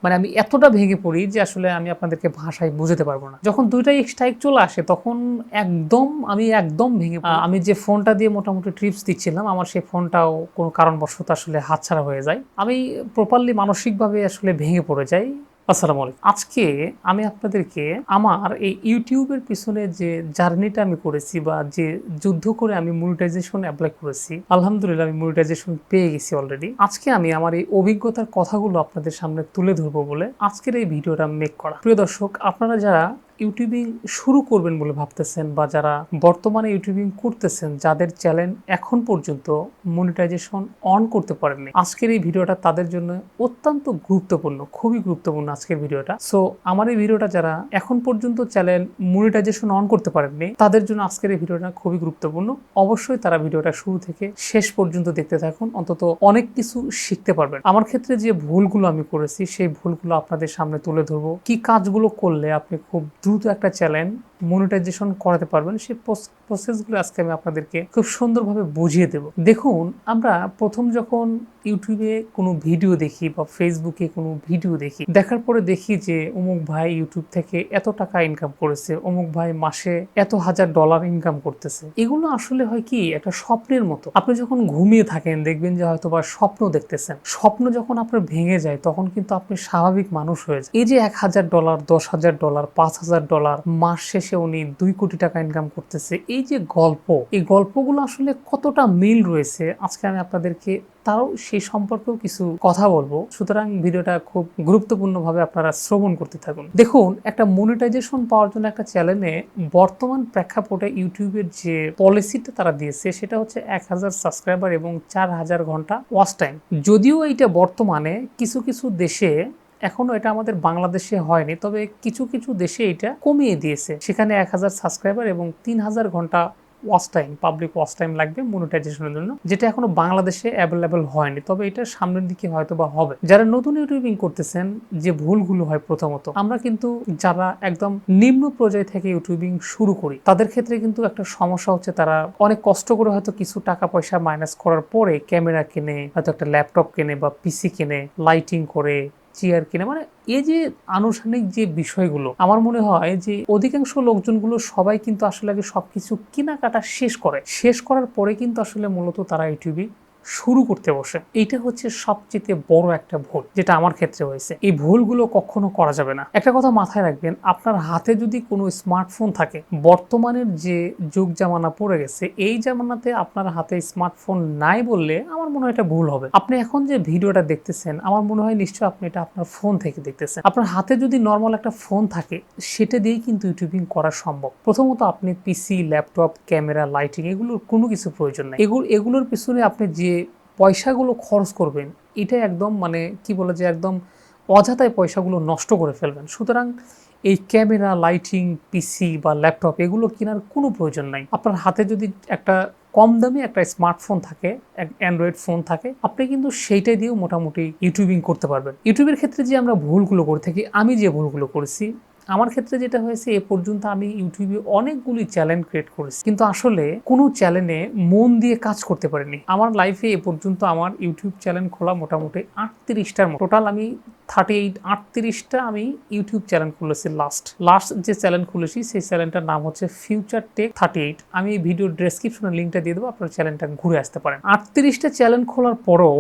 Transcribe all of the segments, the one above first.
মানে আমি এতটা ভেঙে পড়ি যে আসলে আমি আপনাদেরকে ভাষায় বুঝাতে পারবো না। যখন ২টাই স্ট্রাইক চলে আসে তখন আমি একদম ভেঙে পড়ি। আমি যে ফোনটা দিয়ে মোটামুটি ট্রিপস দিচ্ছিলাম আমার সেই ফোনটাও কোনো কারণবশত আসলে হাতছাড়া হয়ে যায়। আমি প্রপারলি মানসিকভাবে আসলে ভেঙে পড়ে যাই। আসসালামু আলাইকুম। আজকে আমি আপনাদেরকে আমার এই ইউটিউবের পিছনে যে জার্নিটা আমি করেছি বা যে যুদ্ধ করে আমি মনিটাইজেশন অ্যাপ্লাই করেছি, আলহামদুলিল্লাহ আমি মনিটাইজেশন পেয়ে গেছি অলরেডি। আজকে আমি আমার এই অভিজ্ঞতার কথাগুলো আপনাদের সামনে তুলে ধরবো বলে আজকের এই ভিডিওটা মেক করা। প্রিয় দর্শক, আপনারা যারা ইউটিউবিং শুরু করবেন বলে ভাবতেছেন বা যারা বর্তমানে ইউটিউবিং করতেছেন, যাদের চ্যানেল এখন পর্যন্ত মনিটাইজেশন অন করতে পারেননি, আজকের এই ভিডিওটা তাদের জন্য অত্যন্ত গুরুত্বপূর্ণ, খুবই গুরুত্বপূর্ণ আজকের ভিডিওটা। সো আমার এই ভিডিওটা যারা এখন পর্যন্ত চ্যানেল মনিটাইজেশন অন করতে পারেননি তাদের জন্য আজকের এই ভিডিওটা খুবই গুরুত্বপূর্ণ। অবশ্যই তারা ভিডিওটা শুরু থেকে শেষ পর্যন্ত দেখতে থাকুন, অন্তত অনেক কিছু শিখতে পারবেন। আমার ক্ষেত্রে যে ভুলগুলো আমি করেছি সেই ভুলগুলো আপনাদের সামনে তুলে ধরবো। কি কাজগুলো করলে আপনি খুব দ্রুত একটা চ্যানেল মনিটাইজেশন করাতে পারবেন সেই প্রসেসগুলো আজকে আমি আপনাদেরকে খুব সুন্দরভাবে বুঝিয়ে দেব। দেখুন, আমরা প্রথম যখন ইউটিউবে কোনো ভিডিও দেখি বা ফেসবুকে কোনো ভিডিও দেখি, দেখার পরে দেখি যে অমুক ভাই ইউটিউব থেকে এত টাকা ইনকাম করেছে, অমুক ভাই মাসে এত $1000 ইনকাম করতেছে। এগুলো আসলে হয় কি একটা স্বপ্নের মতো। আপনি যখন ঘুমিয়ে থাকেন দেখবেন যে হয়তো বা স্বপ্ন দেখতেছেন। স্বপ্ন যখন আপনার ভেঙে যায় তখন কিন্তু আপনি স্বাভাবিক মানুষ হয়ে যায়। এই যে $1000, $10,000, $5,000 মাস শেষে উনি 2 কোটি টাকা ইনকাম করতেছে, এই যে গল্প, এই গল্পগুলো আসলে কতটা মিল রয়েছে আজকে আমি আপনাদেরকে তাও সেই সম্পর্কেও কিছু কথা বলবো। সুতরাং ভিডিওটা খুব গুরুত্বপূর্ণভাবে আপনারা শ্রবণ করতে থাকুন। দেখুন, একটা মনিটাইজেশন পাওয়ার জন্য একটা চ্যানেলে বর্তমান প্রেক্ষাপটে ইউটিউবের যে পলিসিটা তারা দিয়েছে সেটা হচ্ছে 1000 সাবস্ক্রাইবার এবং 4000 ঘন্টা ওয়াচ টাইম। যদিও এইটা বর্তমানে কিছু কিছু দেশে, এখনো এটা আমাদের বাংলাদেশে হয়নি, তবে কিছু কিছু দেশে এটা কমিয়ে দিয়েছে। সেখানে 1000 সাবস্ক্রাইবার এবং 3000 ঘন্টা watch time, public watch time লাগবে মনিটাইজেশনের জন্য, যেটা এখনো বাংলাদেশে অ্যাভেলেবেল হয়নি, তবে এটা সামনের দিকে হয়তো বা হবে। যারা নতুন ইউটিউবিং করতেছেন, যে ভুলগুলো হয় প্রথমত, আমরা কিন্তু যারা একদম নিম্ন পর্যায় থেকে ইউটিউবিং শুরু করি তাদের ক্ষেত্রে কিন্তু একটা সমস্যা হচ্ছে তারা অনেক কষ্ট করে হয়তো কিছু টাকা পয়সা মাইনাস করার পরে ক্যামেরা কিনে, হয়তো একটা ল্যাপটপ কেনে বা পিসি কেনে, লাইটিং করে, চেয়ার কিনে, মানে এই যে আনুষ্ঠানিক যে বিষয়গুলো, আমার মনে হয় যে অধিকাংশ লোকজনগুলো সবাই কিন্তু আসলে আগে সবকিছু কেনাকাটা শেষ করার পরে কিন্তু আসলে মূলত তারা ইউটিউবে শুরু করতে বসে। এইটা হচ্ছে সবচেয়ে বড় একটা ভুল, যেটা আমার ক্ষেত্রে হয়েছে। এই ভুলগুলো কখনো করা যাবে না। একটা কথা মাথায় রাখবেন, আপনার হাতে যদি কোনো স্মার্টফোন থাকে, বর্তমানের যে যুগ জামানা পড়ে গেছে, এই জামানাতে আপনার হাতে স্মার্টফোন নাই বললে আমার মনে হয় এটা ভুল হবে। আপনি এখন যে ভিডিওটা দেখতেছেন, আমার মনে হয় নিশ্চয়ই আপনি এটা আপনার ফোন থেকে দেখতেছেন। আপনার হাতে যদি নর্মাল একটা ফোন থাকে, সেটা দিয়েই কিন্তু ইউটিউবিং করা সম্ভব। প্রথমত আপনি পিসি, ল্যাপটপ, ক্যামেরা, লাইটিং এগুলোর কোনো কিছু প্রয়োজন নেই। এগুলোর পিছনে আপনি যে পয়সাগুলো খরচ করবেন, এটা একদম মানে কি বলে যে একদম অযথায় পয়সাগুলো নষ্ট করে ফেলবেন। সুতরাং এই ক্যামেরা, লাইটিং, পিসি বা ল্যাপটপ এগুলো কেনার কোনো প্রয়োজন নাই। আপনার হাতে যদি একটা কম দামে একটা স্মার্টফোন থাকে, অ্যান্ড্রয়েড ফোন থাকে, আপনি কিন্তু সেইটাই দিয়েও মোটামুটি ইউটিউবিং করতে পারবেন। ইউটিউবের ক্ষেত্রে যে আমরা ভুলগুলো করে থাকি, আমি যে ভুলগুলো করেছি, আমার ক্ষেত্রে যেটা হয়েছে, এ পর্যন্ত আমি ইউটিউবে অনেকগুলি চ্যানেল ক্রিয়েট করেছি, কিন্তু আসলে কোনো চ্যানেলে মন দিয়ে কাজ করতে পারিনি। আমার লাইফে এ পর্যন্ত আমার ইউটিউব চ্যানেল খোলা মোটামুটি 38টার মতো। টোটাল আমি 38-38টা আমি ইউটিউব চ্যানেল খুলেছি। লাস্ট যে চ্যানেল খুলেছি সেই চ্যানেলটার নাম হচ্ছে ফিউচার টেক 38। আমি এই ভিডিও ডেসক্রিপশনে লিঙ্কটা দিয়ে দেবো, আপনার চ্যানেলটা ঘুরে আসতে পারেন। 38টা চ্যানেল খোলার পরেও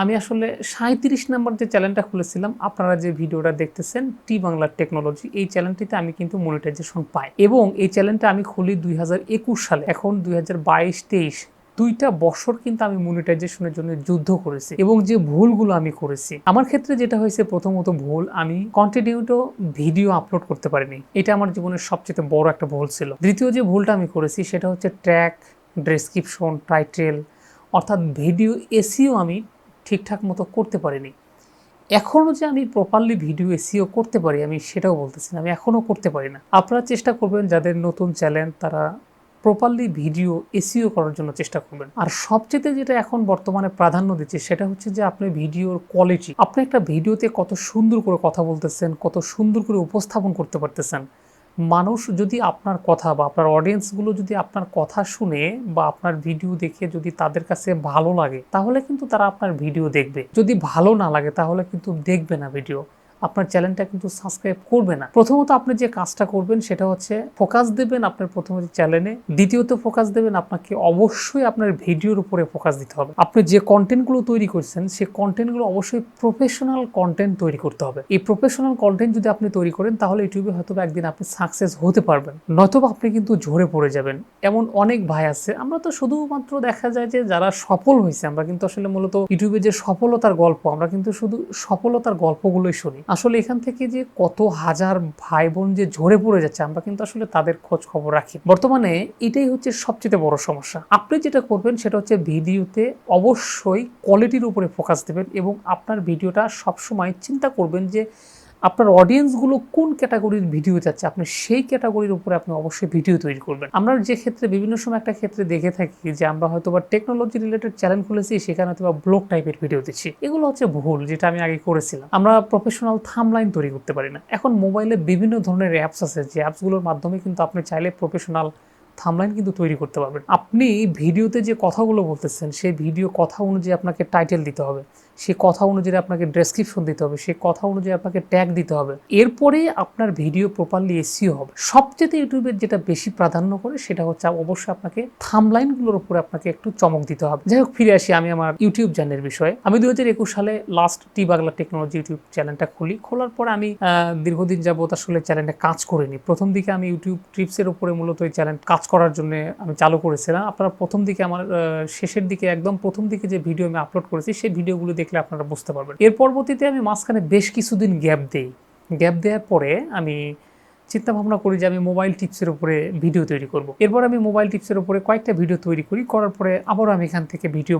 আমি আসলে 37 নম্বর যে চ্যানেলটা খুলেছিলাম, আপনারা যে ভিডিওটা দেখতেছেন টি বাংলার টেকনোলজি, এই চ্যানেলটিতে আমি কিন্তু মনিটাইজেশন পাই এবং এই চ্যানেলটা আমি খুলি 2021 সালে। এখন 2022-23 2টা বছর কিন্তু আমি মনিটাইজেশনের জন্য যুদ্ধ করেছি এবং যে ভুলগুলো আমি করেছি, আমার ক্ষেত্রে যেটা হয়েছে, প্রথমত ভুল, আমি কন্টিনিউটো ভিডিও আপলোড করতে পারিনি। এটা আমার জীবনের সবচেয়ে বড় একটা ভুল ছিল। দ্বিতীয় যে ভুলটা আমি করেছি সেটা হচ্ছে ট্র্যাক, ডেসক্রিপশন, টাইটেল, অর্থাৎ ভিডিও এসইও আমি ঠিকঠাক মতো করতে পারিনি। এখনও যে আমি প্রপারলি ভিডিও এসইও করতে পারি আমি সেটাও বলতেছি না, আমি এখনও করতে পারি না। আপনারা চেষ্টা করবেন, যাদের নতুন চ্যানেল তারা প্রপারলি ভিডিও এসইও করার জন্য চেষ্টা করবেন। আর সবচেয়ে যেটা এখন বর্তমানে প্রাধান্য দিচ্ছে সেটা হচ্ছে যে আপনি ভিডিওর কোয়ালিটি, আপনি একটা ভিডিওতে কত সুন্দর করে কথা বলতেছেন, কত সুন্দর করে উপস্থাপন করতে পারতেছেন। মানুষ যদি আপনার কথা বা আপনার অডিয়েন্সগুলো যদি আপনার কথা শুনে বা আপনার ভিডিও দেখে যদি তাদের কাছে ভালো লাগে, তাহলে কিন্তু তারা আপনার ভিডিও দেখবে। যদি ভালো না লাগে তাহলে কিন্তু দেখবে না ভিডিও। আপনার চ্যানেলটা কিন্তু সাবস্ক্রাইব করবে না। প্রথমত আপনি যে কাজটা করবেন সেটা হচ্ছে ফোকাস দেবেন আপনার প্রথমত চ্যানেলে, দ্বিতীয়ত ফোকাস দেবেন আপনাকে অবশ্যই আপনার ভিডিওর উপরে ফোকাস দিতে হবে। আপনি যে কন্টেন্টগুলো তৈরি করছেন সেই কন্টেন্টগুলো অবশ্যই প্রফেশনাল কন্টেন্ট তৈরি করতে হবে। এই প্রফেশনাল কন্টেন্ট যদি আপনি তৈরি করেন তাহলে ইউটিউবে হয়তো একদিন আপনি সাকসেস হতে পারবেন, নয়তোবা আপনি কিন্তু ঝরে পড়ে যাবেন। এমন অনেক ভাই আছে, আমরা তো শুধুমাত্র দেখা যায় যে যারা সফল হয়েছে, আমরা কিন্তু আসলে মূলত ইউটিউবে যে সফলতার গল্প, আমরা কিন্তু শুধু সফলতার গল্পগুলোই শুনি। আসলে এখান থেকে যে কত হাজার ভাই বোন যে ঝরে পড়ে যাচ্ছে আমরা কিন্তু আসলে তাদের খোঁজ খবর রাখি। বর্তমানে এটাই হচ্ছে সবচেয়ে বড় সমস্যা। আপনি যেটা করবেন সেটা হচ্ছে ভিডিওতে অবশ্যই কোয়ালিটির উপরে ফোকাস দেবেন এবং আপনার ভিডিওটা সবসময় চিন্তা করবেন যে আপনার অডিয়েন্সগুলো কোন ক্যাটাগরির ভিডিও চাচ্ছে, আপনি সেই ক্যাটাগরির উপরে আপনি অবশ্যই ভিডিও তৈরি করবেন। আমরা যে ক্ষেত্রে বিভিন্ন সময় একটা ক্ষেত্রে দেখে থাকি যে আমরা হয়তো বা টেকনোলজি রিলেটেড চ্যানেল খুলেছি, সেখানে হয়তো বা ব্লগ টাইপের ভিডিও দিচ্ছি, এগুলো হচ্ছে ভুল, যেটা আমি আগে করেছিলাম। আমরা প্রফেশনাল থাম্বলাইন তৈরি করতে পারি না। এখন মোবাইলে বিভিন্ন ধরনের অ্যাপস আছে, যে অ্যাপসগুলোর মাধ্যমে কিন্তু আপনি চাইলে প্রফেশনাল থাম্বলাইন কিন্তু তৈরি করতে পারবেন। আপনি ভিডিওতে যে কথাগুলো বলতেছেন সেই ভিডিও কথা অনুযায়ী আপনাকে টাইটেল দিতে হবে, সেই কথা অনুযায়ী আপনাকে ডেসক্রিপশন দিতে হবে, সেই কথা অনুযায়ী আপনাকে ট্যাগ দিতে হবে, এরপরে আপনার ভিডিও প্রপারলি এসইও হবে। সবচেয়ে ইউটিউবের যেটা বেশি প্রাধান্য করে সেটা হচ্ছে অবশ্যই আপনাকে থাম্বলাইনগুলোর উপরে আপনাকে একটু চমক দিতে হবে। যাই হোক, ফিরে আসি আমি আমার ইউটিউব চ্যানেলের বিষয়ে। আমি 2021 সালে লাস্ট বাংলা টেকনোলজি ইউটিউব চ্যানেলটা খুলি। খোলার পরে আমি দীর্ঘদিন যাবত আসলে চ্যানেলটা কাজ করিনি। প্রথম দিকে আমি ইউটিউব ট্রিপসের উপরে মূলত এই চ্যানেল কাজ করার জন্য আমি চালু করেছিলাম। আপনারা প্রথম দিকে আমার শেষের দিকে একদম প্রথম দিকে যে ভিডিও আমি আপলোড করেছি সেই ভিডিওগুলো দেখলে আপনারা বুঝতে পারবেন। এর পরবর্তীতে আমি মাঝখানে বেশ কিছুদিন গ্যাপ দেই। গ্যাপ দেওয়ার পরে আমি চিন্তা ভাবনা করি যে আমি মোবাইল টিপসের উপরে ভিডিও তৈরি করব। এরপর আমি মোবাইল টিপসের উপরে কয়েকটা ভিডিও তৈরি করি, করার পরে আবারও আমি এখান থেকে ভিডিও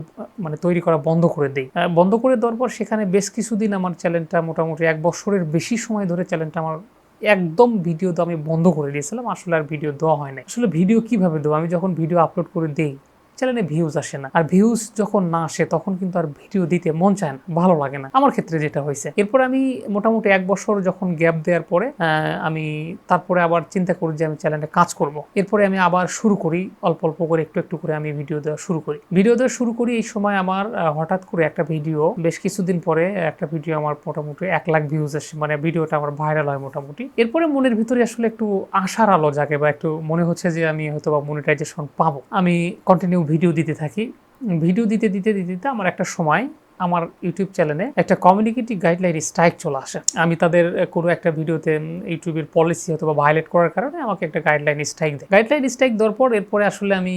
তৈরি করা বন্ধ করে দিই। বন্ধ করে দেওয়ার পর সেখানে বেশ কিছুদিন আমার চ্যানেলটা মোটামুটি 1 বছরের বেশি সময় ধরে চ্যানেলটা আমার একদম ভিডিও দেওয়া আমি বন্ধ করে দিয়েছিলাম। আসলে আর ভিডিও দেওয়া হয় না। আসলে ভিডিও কিভাবে দেবো, আমি যখন ভিডিও আপলোড করে দিই চ্যানেলে ভিউজ আসে না, আর ভিউজ যখন না আসে তখন কিন্তু আর ভিডিও দিতে মন চায় না, ভালো লাগে না, আমার ক্ষেত্রে যেটা হয়েছে। এরপর আমি মোটামুটি 1 বছর যখন গ্যাপ দেওয়ার পরে আমি তারপরে আবার চিন্তা করি যে আমি চ্যানেলে কাজ করব। এরপরে আমি আবার শুরু করি, অল্প অল্প করে একটু একটু করে আমি ভিডিও দেওয়া শুরু করি। এই সময় আমার হঠাৎ করে একটা ভিডিও, বেশ কিছুদিন পরে একটা ভিডিও আমার মোটামুটি 1 লাখ ভিউজ আসে, মানে ভিডিওটা আমার ভাইরাল হয় মোটামুটি। এরপরে মনের ভিতরে আসলে একটু আশার আলো জাগে, বা একটু মনে হচ্ছে যে আমি হয়তো বা মনিটাইজেশন পাবো। আমি কন্টিনিউ ভিডিও দিতে থাকি। ভিডিও দিতে আমার একটা সময় আমার ইউটিউব চ্যানেলে একটা কমিউনিটি গাইডলাইন স্ট্রাইক চলে আসে। আমি তাদের কোনো একটা ভিডিওতে ইউটিউবের পলিসি অথবা ভায়োলেট করার কারণে আমাকে একটা গাইডলাইন স্ট্রাইক দেয়। গাইডলাইন স্ট্রাইক দেওয়ার পর এরপরে আসলে আমি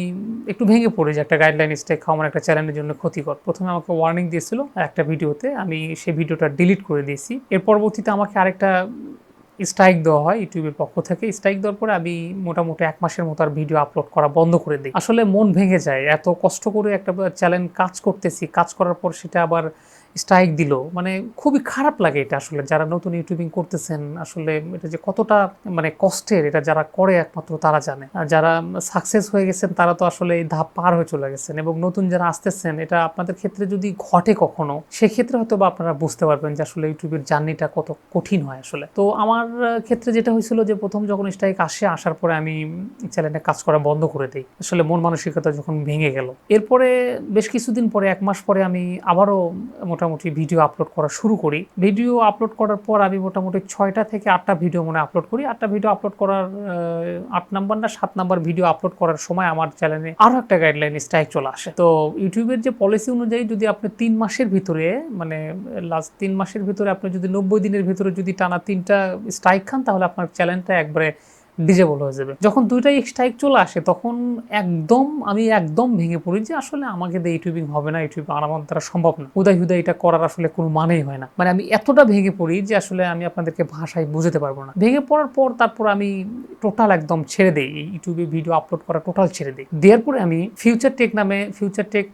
একটু ভেঙে পড়ি যে একটা গাইডলাইন স্ট্রাইক খাওয়া আমার একটা চ্যানেলের জন্য ক্ষতিকর। প্রথমে আমাকে ওয়ার্নিং দিয়েছিল একটা ভিডিওতে, আমি সেই ভিডিওটা ডিলিট করে দিয়েছি। এর পরবর্তীতে আমাকে আরেকটা স্ট্রাইক দেওয়া হয় ইউটিউবের পক্ষ থেকে। স্ট্রাইক দেওয়ার পরে আমি মোটামুটি 1 মাসের মতো আর ভিডিও আপলোড করা বন্ধ করে দিই। আসলে মন ভেঙে যায়, এত কষ্ট করে একটা চ্যানেল কাজ করতেছি, কাজ করার পর সেটা আবার স্ট্রাইক দিল, মানে খুবই খারাপ লাগে এটা। আসলে যারা নতুন ইউটিউবিং করতেছেন, আসলে এটা যে কতটা কষ্টের, এটা যারা করে একমাত্র তারা জানে। আর যারা সাকসেস হয়ে গেছেন তারা তো আসলে এই ধাপ পার হয়ে চলে গেছেন, এবং নতুন যারা আসতেছেন, এটা আপনাদের ক্ষেত্রে যদি ঘটে কখনো, সেক্ষেত্রে হয়তো বা আপনারা বুঝতে পারবেন যে আসলে ইউটিউবের জার্নিটা কত কঠিন হয় আসলে। তো আমার ক্ষেত্রে যেটা হয়েছিল যে প্রথম যখন স্ট্রাইক আসার পরে আমি চ্যানেলে কাজ করা বন্ধ করে দিই, আসলে মন মানসিকতা যখন ভেঙে গেল। এরপরে বেশ কিছুদিন পরে, 1 মাস পরে আমি আবারও মোটামুটি ভিডিও আপলোড করা শুরু করি। ভিডিও আপলোড করার পর আমি মোটামুটি 6টা থেকে 8টা ভিডিও আপলোড করি। 8টা ভিডিও আপলোড করার 8 নাম্বার না 7 নাম্বার ভিডিও আপলোড করার সময় আমার চ্যানেলে আরও একটা গাইডলাইন স্ট্রাইক চলে আসে। তো ইউটিউবের যে পলিসি অনুযায়ী যদি আপনি 3 মাসের ভিতরে, লাস্ট 3 মাসের ভিতরে আপনি যদি 90 দিনের ভিতরে যদি টানা 3টা স্ট্রাইক খান, তাহলে আপনার চ্যানেলটা একবারে ডিজেবল হয়ে যাবে। যখন 2টাই স্ট্রাইক চলে আসে তখন আমি একদম ভেঙে পড়ি যে আসলে আমাকে দিয়ে ইউটিউবিং হবে না, ইউটিউব আমার দ্বারা সম্ভব না, হুদাই এটা করার আসলে কোনো মানেই হয় না। আমি এতটা ভেঙে পড়ি যে আসলে আমি আপনাদেরকে ভাষায় বুঝাতে পারবো না। ভেঙে পড়ার পর তারপর আমি টোটাল একদম ছেড়ে দিই, ইউটিউবে ভিডিও আপলোড করা টোটাল ছেড়ে দিই। দেওয়ার পরে আমি ফিউচার টেক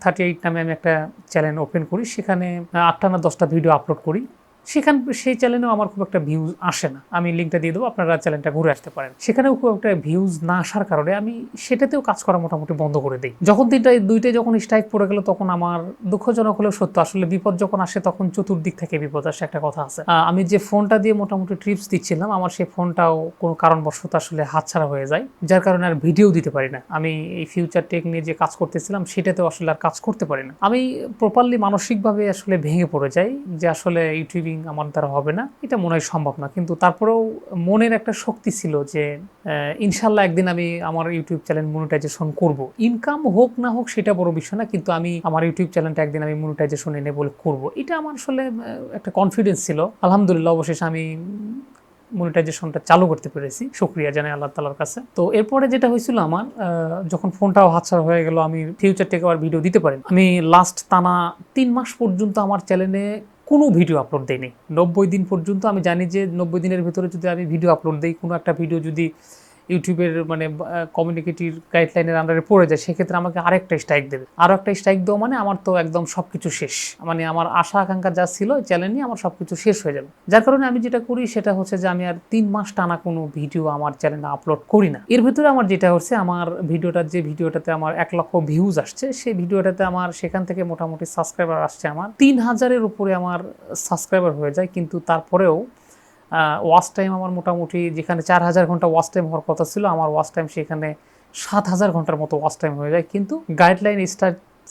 38 নামে আমি একটা চ্যানেল ওপেন করি। সেখানে 8টা না 10টা ভিডিও আপলোড করি। সেই চ্যানেলেও আমার খুব একটা ভিউজ আসে না। আমি লিঙ্কটা দিয়ে দেবো, আপনারা চ্যানেলটা ঘুরে আসতে পারেন। সেখানেও খুব একটা ভিউজ না আসার কারণে আমি সেটাতেও কাজ করা মোটামুটি বন্ধ করে দিই। যখন দুইটাই যখন স্ট্রাইক পড়ে গেল, তখন আমার দুঃখজনক হলেও সত্য, আসলে বিপদ যখন আসে তখন চতুর্দিক থেকে বিপদ আসে, একটা কথা আছে। আমি যে ফোনটা দিয়ে মোটামুটি ট্রিপস দিচ্ছিলাম, আমার সেই ফোনটাও কোনো কারণবশত আসলে হাতছাড়া হয়ে যায়, যার কারণে আর ভিডিও দিতে পারি না। আমি এই ফিউচার টেক নিয়ে যে কাজ করতেছিলাম সেটাতেও আসলে আর কাজ করতে পারি না। আমি প্রপারলি মানসিকভাবে আসলে ভেঙে পড়ে যাই যে আসলে ইউটিউবিং আমার দ্বারা হবে না, এটা মনে হয় সম্ভব না, কিন্তু তারপরেও মনের একটা শক্তি ছিল যে ইনশাল্লাহ একদিন আমি আমার ইউটিউব চ্যানেল মনিটাইজেশন করব। ইনকাম হোক না হোক সেটা বড় বিষয় না, কিন্তু আমি আমার ইউটিউব চ্যানেলটা একদিন আমি মনিটাইজেশন এনে বলে করব, এটা আমার আসলে একটা কনফিডেন্স ছিল। আলহামদুলিল্লাহ অবশেষে আমি মনিটাইজেশনটা চালু করতে পেরেছি, শুকরিয়া জানাই আল্লাহ তাআলার কাছে। তো এরপরে যেটা হয়েছিল আমার যখন ফোনটাও হাতছাড়া হয়ে গেল, আমি ফিউচার থেকে আর ভিডিও দিতে পারি, আমি লাস্ট টানা 3 মাস পর্যন্ত আমার চ্যানেলে কোনো ভিডিও আপলোড দেয়নি। 90 দিন পর্যন্ত আমি জানি যে 90 দিনের ভিতরে যদি আমি ভিডিও আপলোড দিই, কোনো একটা ভিডিও যদি ইউটিউবের মানে কমিউনিকেটিভ গাইডলাইনের আন্ডারে পড়ে যায়, সেক্ষেত্রে আমাকে আরেকটা স্ট্রাইক দেবে। আরও একটা স্ট্রাইক দেওয়া মানে আমার তো একদম সব কিছু শেষ, মানে আমার আশা আকাঙ্ক্ষা যা ছিল চ্যানেল নিয়ে আমার সব কিছু শেষ হয়ে যাবে। যার কারণে আমি যেটা করি সেটা হচ্ছে যে আমি আর 3 মাস টানা কোনো ভিডিও আমার চ্যানেলে আপলোড করি না। এর ভিতরে আমার যেটা হচ্ছে, আমার ভিডিওটাতে আমার 1 লক্ষ ভিউজ আসছে, সেই ভিডিওটাতে আমার সেখান থেকে মোটামুটি সাবস্ক্রাইবার আসছে আমার 3000-এর উপরে আমার সাবস্ক্রাইবার হয়ে যায়। কিন্তু তারপরেও ওয়াচ টাইম আমার মোটামুটি যেখানে 4000 ঘন্টা ওয়াচ টাইম হওয়ার কথা ছিল, আমার ওয়াচ টাইম সেখানে 7000 ঘন্টার মতো ওয়াচ টাইম হয়ে যায়। কিন্তু গাইডলাইন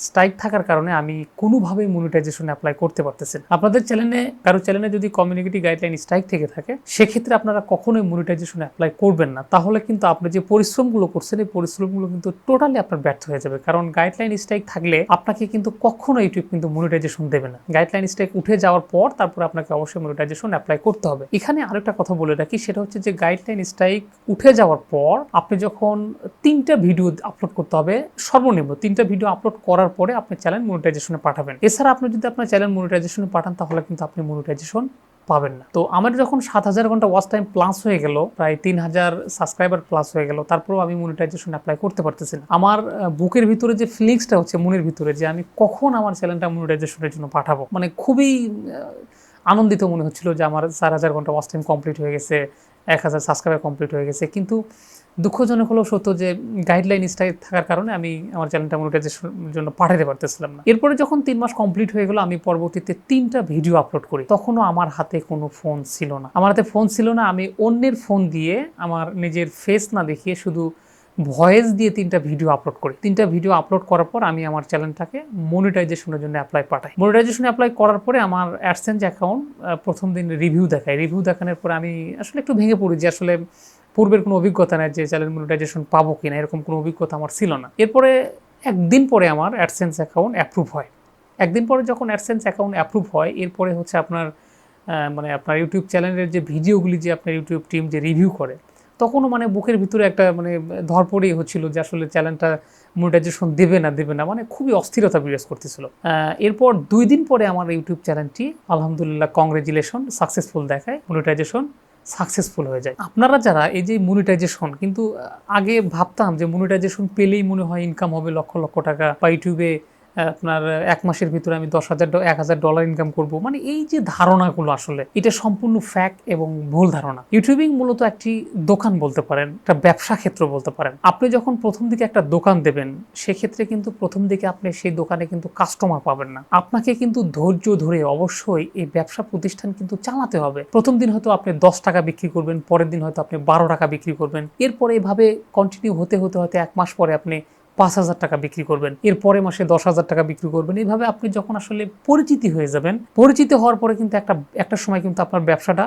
স্ট্রাইক থাকার কারণে আমি কোনোভাবেই মনিটাইজেশন অ্যাপ্লাই করতে পারতেছি না। আপনাদের কারো চ্যানেলে যদি কমিউনিটি গাইডলাইন স্ট্রাইক থেকে থাকে, সেক্ষেত্রে আপনারা কখনোই মনিটাইজেশন অ্যাপ্লাই করবেন না। তাহলে কিন্তু আপনি যে পরিশ্রমগুলো করছেন, এই পরিশ্রমগুলো কিন্তু টোটালি আপনার ব্যর্থ হয়ে যাবে। কারণ গাইডলাইন স্ট্রাইক থাকলে আপনাকে কিন্তু কখনো ইউটিউব কিন্তু মনিটাইজেশন দেবে না। গাইডলাইন স্ট্রাইক উঠে যাওয়ার পর তারপর আপনাকে অবশ্যই মনিটাইজেশন অ্যাপ্লাই করতে হবে। এখানে আরেকটা কথা বলে রাখি, সেটা হচ্ছে যে গাইডলাইন স্ট্রাইক উঠে যাওয়ার পর আপনি যখন 3টা ভিডিও আপলোড করতে হবে, সর্বনিম্ন 3টা ভিডিও আপলোড করার পরে আপনি চ্যানেল মনিটাইজেশনে পাঠাবেন। এছাড়া আপনি যদি আপনার চ্যানেল মনিটাইজেশনে পাঠান, তাহলে কিন্তু আপনি মনিটাইজেশন পাবেন না। তো আমার যখন 7000 ঘন্টা ওয়াচ টাইম প্লাস হয়ে গেল, প্রায় 3000 সাবস্ক্রাইবার প্লাস হয়ে গেল, তারপরেও আমি মনিটাইজেশন অ্যাপ্লাই করতে পারতেছি না। আমার বুকের ভিতরে যে ফিলিংসটা হচ্ছে, মনের ভিতরে যে আমি কখন আমার চ্যানেলটা মনিটাইজেশনের জন্য পাঠাবো, মানে খুবই আনন্দিত মনে হচ্ছিল যে আমার 4000 ঘন্টা ওয়াচ টাইম কমপ্লিট হয়ে গেছে, 1000 সাবস্ক্রাইবার কমপ্লিট হয়ে গেছে। কিন্তু দুঃখজনক হলো সত্য যে গাইডলাইন স্ট্রাইক থাকার কারণে আমি আমার চ্যানেলটা মনিটাইজেশনের জন্য পাঠাতে পারতেছিলাম না। এরপরে যখন 3 মাস কমপ্লিট হয়ে গেল, আমি পরবর্তীতে 3টা ভিডিও আপলোড করি। তখনও আমার হাতে কোনো ফোন ছিল না। আমি অন্যের ফোন দিয়ে, আমার নিজের ফেস না দেখিয়ে শুধু ভয়েস দিয়ে 3টা ভিডিও আপলোড করি। 3টা ভিডিও আপলোড করার পর আমি আমার চ্যানেলটাকে মনিটাইজেশনের জন্য পাঠাই। মনিটাইজেশন অ্যাপ্লাই করার পরে আমার অ্যাডসেন্স অ্যাকাউন্ট প্রথম দিন রিভিউ দেখানোর পরে আমি আসলে একটু ভেঙে পড়ি যে আসলে পূর্বের কোনো অভিজ্ঞতা নেই যে চ্যানেল মনিটাইজেশন পাবো কিনা, এরকম কোনো অভিজ্ঞতা আমার ছিল না। এরপরে একদিন পরে আমার অ্যাডসেন্স অ্যাকাউন্ট অ্যাপ্রুভ হয়। একদিন পরে যখন অ্যাডসেন্স অ্যাকাউন্ট অ্যাপ্রুভ হয়, এরপরে হচ্ছে আপনার আপনার ইউটিউব চ্যানেলের যে ভিডিওগুলি যে আপনার ইউটিউব টিম যে রিভিউ করে, তখনও মানে বুকের ভিতরে একটা ধরপড়েই হচ্ছিল যে আসলে চ্যানেলটা মনিটাইজেশন দেবে না, মানে খুবই অস্থিরতা বিরাজ করতেছিল। এরপর 2 দিন পরে আমার ইউটিউব চ্যানেলটি আলহামদুলিল্লাহ কংগ্রেচুলেশন সাকসেসফুল দেখায়, মনিটাইজেশন সাকসেসফুল হয়ে যায়। আপনারা যারা এই যে মনিটাইজেশন, কিন্তু আগে ভাবতাম যে মনিটাইজেশন পেলেই মনে হয় ইনকাম হবে লক্ষ লক্ষ টাকা, বা ইউটিউবে আপনার 1 মাসের ভিতরে আমি $10,000 ইনকাম করব, মানে এই যে ধারণাগুলো আসলে এটা সম্পূর্ণ ফ্যাক্ট এবং ভুল ধারণা। ইউটিউবিং মূলত একটি দোকান বলতে পারেন, একটা ব্যবসা ক্ষেত্র বলতে পারেন। আপনি যখন প্রথম দিকে একটা দোকান দেবেন, সেক্ষেত্রে কিন্তু প্রথম দিকে আপনি সেই দোকানে কিন্তু কাস্টমার পাবেন না। আপনাকে কিন্তু ধৈর্য ধরে অবশ্যই এই ব্যবসা প্রতিষ্ঠান কিন্তু চালাতে হবে। প্রথম দিন হয়তো আপনি 10 টাকা বিক্রি করবেন, পরের দিন হয়তো আপনি 12 টাকা বিক্রি করবেন, এরপরে এভাবে কন্টিনিউ হতে হতে হয়তো 1 মাস পরে আপনি 5000 টাকা বিক্রি করবেন, এর পরে মাসে 10,000 টাকা বিক্রি করবেন। এইভাবে আপনি যখন আসলে পরিচিতি হয়ে যাবেন, পরিচিত হওয়ার পরে কিন্তু একটা সময় কিন্তু আপনার ব্যবসাটা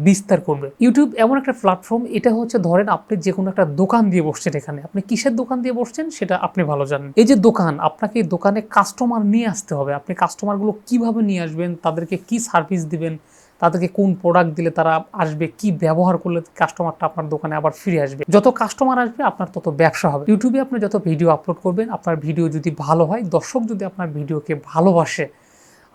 বিস্তার করবে। ইউটিউব এমন একটা প্ল্যাটফর্ম, এটা হচ্ছে ধরেন আপনি যে কোনো একটা দোকান দিয়ে বসছেন, এখানে আপনি কিসের দোকান দিয়ে বসছেন সেটা আপনি ভালো জানেন। এই যে দোকান, আপনাকে এই দোকানে কাস্টমার নিয়ে আসতে হবে। আপনি কাস্টমারগুলো কিভাবে নিয়ে আসবেন, তাদেরকে কি সার্ভিস দিবেন, তাদেরকে কোন প্রোডাক্ট দিলে তারা আসবে, কি ব্যবহার করলে কাস্টমারটা আপনার দোকানে আবার ফিরে আসবে। যত কাস্টমার আসবে আপনার তত ব্যবসা হবে। ইউটিউবে আপনি যত ভিডিও আপলোড করবেন, আপনার ভিডিও যদি ভালো হয়, দর্শক যদি আপনার ভিডিওকে ভালোবাসে,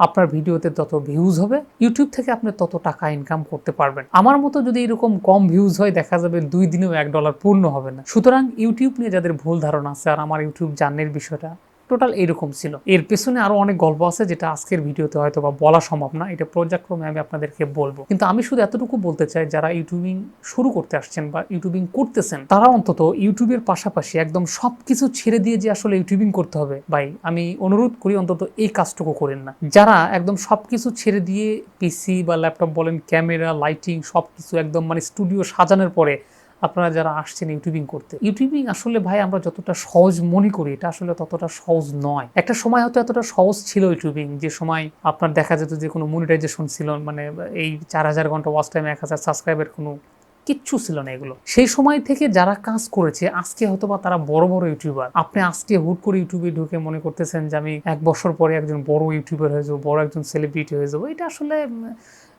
আপনার ভিডিওতে তত ভিউজ হবে, ইউটিউব থেকে আপনি তত টাকা ইনকাম করতে পারবেন। আমার মতো যদি এরকম কম ভিউজ হয়, দেখা যাবে 2 দিনেও $1 পূর্ণ হবে না। সুতরাং ইউটিউব নিয়ে যাদের ভুল ধারণা আছে, আর আমার ইউটিউব জার্নির বিষয়টা টোটাল এরকম ছিল। এর পেছনে আরো অনেক গল্প আছে, যেটা আজকের ভিডিওতে হয়তো বা বলা সম্ভব না, এটা পর্যায়ক্রমে আমি আপনাদেরকে বলবো। কিন্তু আমি শুধু এতটুকু বলতে চাই, যারা ইউটিউবিং শুরু করতে আসছেন বা ইউটিউবিং করতেছেন, তারা অন্তত ইউটিউবের পাশাপাশি একদম সবকিছু ছেড়ে দিয়ে যে আসলে ইউটিউবিং করতে হবে, ভাই আমি অনুরোধ করি অন্তত এই কাজটুকু করেন না। যারা একদম সবকিছু ছেড়ে দিয়ে পিসি বা ল্যাপটপ বলেন, ক্যামেরা, লাইটিং সবকিছু একদম স্টুডিও সাজানোর পরে আপনারা যারা আসছেন ইউটিউবিং করতে। ইউটিউবিং আসলে ভাই আমরা যতটা সহজ মনে করি এটা আসলে ততটা সহজ নয়। একটা সময় হয়তো এতটা সহজ ছিল ইউটিউবিং, যে সময় আপনার দেখা যেত যে কোনো মনিটাইজেশন ছিল, মানে এই 4000 ঘন্টা ওয়াচ টাইম 1000 সাবস্ক্রাইবের কোনো কিচ্ছু ছিল না এগুলো। সেই সময় থেকে যারা কাজ করেছে আজকে হয়তো বা তারা বড় বড় ইউটিউবার। আপনি আজকে হুট করে ইউটিউবে ঢুকে মনে করতেছেন যে আমি 1 বছর পরে একজন বড় ইউটিউবার হয়ে যাবো, বড় একজন সেলিব্রিটি হয়ে যাবো। এটা আসলে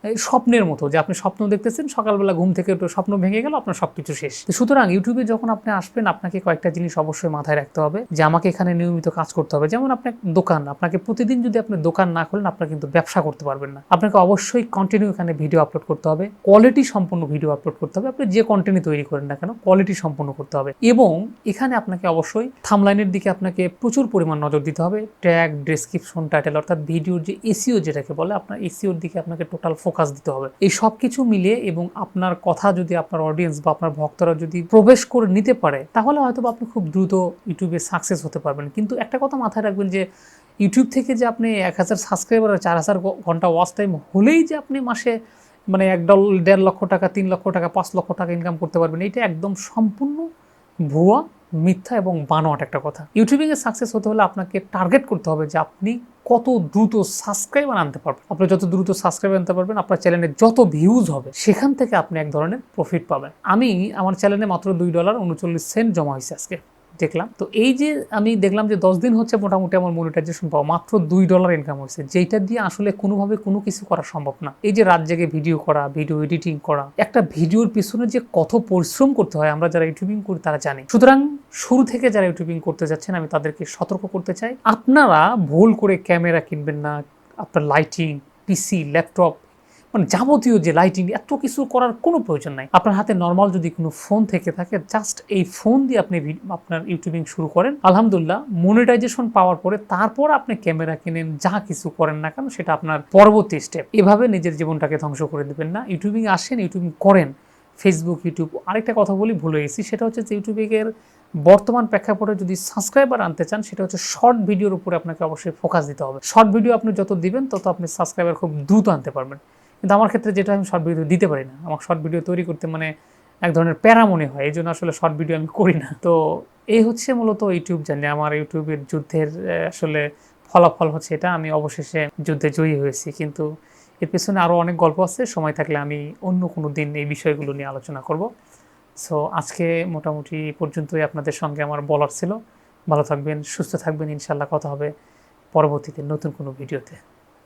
এই স্বপ্নের মতো, যে আপনি স্বপ্ন দেখতেছেন, সকালবেলা ঘুম থেকে একটু স্বপ্ন ভেঙে গেল, আপনার সবকিছু শেষ। সুতরাং ইউটিউবে যখন আপনি আসবেন আপনাকে কয়েকটা জিনিস অবশ্যই মাথায় রাখতে হবে, যে আমাকে এখানে নিয়মিত কাজ করতে হবে। যেমন আপনার দোকান, আপনাকে প্রতিদিন যদি আপনি দোকান না খোলেন আপনার কিন্তু ব্যবসা করতে পারবেন না। আপনাকে অবশ্যই কন্টিনিউ এখানে ভিডিও আপলোড করতে হবে, কোয়ালিটি সম্পন্ন ভিডিও আপলোড করতে হবে। আপনি যে কন্টেন্ট তৈরি করেন না কেন কোয়ালিটি সম্পন্ন করতে হবে। এবং এখানে আপনাকে অবশ্যই থাম্বলাইনের দিকে আপনাকে প্রচুর পরিমাণ নজর দিতে হবে। ট্যাগ, ডেসক্রিপশন, টাইটেল, অর্থাৎ ভিডিওর যে এসইও যেটাকে বলে, আপনার এসইওর দিকে আপনাকে টোটাল ফোকাস দিতে হবে। এই সব কিছু মিলিয়ে এবং আপনার কথা যদি আপনার অডিয়েন্স বা আপনার ভক্তরা যদি প্রবেশ করে নিতে পারে, তাহলে হয়তো আপনি খুব দ্রুত ইউটিউবে সাকসেস হতে পারবেন। কিন্তু একটা কথা মাথায় রাখবেন যে ইউটিউব থেকে যে আপনি 1000 সাবস্ক্রাইবার আর 4000 ঘন্টা ওয়াচ টাইম হলেই যে আপনি মাসে মানে $1.5 লক্ষ টাকা, 3 লক্ষ টাকা, 5 লক্ষ টাকা ইনকাম করতে পারবেন, এটা একদম সম্পূর্ণ ভুয়া, মিথ্যা এবং বানোয়াট একটা কথা। ইউটিউবিং এ সাকসেস হতে হলে আপনাকে টার্গেট করতে হবে যে আপনি কত দ্রুত সাবস্ক্রাইবার আনতে পারবেন। আপনি যত দ্রুত সাবস্ক্রাইবার আনতে পারবেন, আপনার চ্যানেলে যত ভিউজ হবে সেখান থেকে আপনি এক ধরনের প্রফিট পাবেন। আমি আমার চ্যানেলে মাত্র $2.39 জমা হয়েছে আজকে দেখলাম। তো এই যে আমি দেখলাম যে 10 দিন হচ্ছে মোটামুটি আমার মনিটাইজেশন পাওয়া, মাত্র $2 ইনকাম হয়েছে, যেটা দিয়ে আসলে কোনোভাবে কোনো কিছু করা সম্ভব না। এই যে রাত জেগে ভিডিও করা, ভিডিও এডিটিং করা, একটা ভিডিওর পিছনে যে কত পরিশ্রম করতে হয় আমরা যারা ইউটিউবিং করি তারা জানি। সুতরাং শুরু থেকে যারা ইউটিউবিং করতে যাচ্ছেন আমি তাদেরকে সতর্ক করতে চাই, আপনারা ভুল করে ক্যামেরা কিনবেন না। আপনার লাইটিং, পিসি, ল্যাপটপ, মানে যাবতীয় যে লাইটিং, এত কিছু করার কোনো প্রয়োজন নাই। আপনার হাতে নর্মাল যদি কোনো ফোন থেকে থাকে, জাস্ট এই ফোন দিয়ে আপনি আপনার ইউটিউবিং শুরু করেন। আলহামদুলিল্লাহ মনিটাইজেশন পাওয়ার পরে তারপর আপনি ক্যামেরা কিনেন, যা কিছু করেন না কেন সেটা আপনার পরবর্তী স্টেপ। এভাবে নিজের জীবনটাকে ধ্বংস করে দেবেন না। ইউটিউবিং আসেন, ইউটিউবিং করেন, ফেসবুক, ইউটিউব। আরেকটা কথা বলি, ভুলে গেছি, সেটা হচ্ছে যে ইউটিউবের বর্তমান প্রেক্ষাপটে যদি সাবস্ক্রাইবার আনতে চান, সেটা হচ্ছে শর্ট ভিডিওর উপরে আপনাকে অবশ্যই ফোকাস দিতে হবে। শর্ট ভিডিও আপনি যত দিবেন তত আপনি সাবস্ক্রাইবার খুব দ্রুত আনতে পারবেন। কিন্তু আমার ক্ষেত্রে যেটা, আমি শর্ট ভিডিও দিতে পারি না। আমার শর্ট ভিডিও তৈরি করতে মানে এক ধরনের প্যারা মনে হয়, এই জন্য আসলে শর্ট ভিডিও আমি করি না। তো এই হচ্ছে মূলত ইউটিউব জানি আমার ইউটিউবের যুদ্ধের আসলে ফলাফল হচ্ছে এটা। আমি অবশেষে যুদ্ধে জয়ী হয়েছি, কিন্তু এর পেছনে আরও অনেক গল্প আছে। সময় থাকলে আমি অন্য কোনো দিন এই বিষয়গুলো নিয়ে আলোচনা করব। সো আজকে মোটামুটি পর্যন্তই আপনাদের সঙ্গে আমার বলার ছিল। ভালো থাকবেন, সুস্থ থাকবেন, ইনশাল্লাহ কথা হবে পরবর্তীতে নতুন কোনো ভিডিওতে।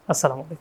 আসসালামু আলাইকুম।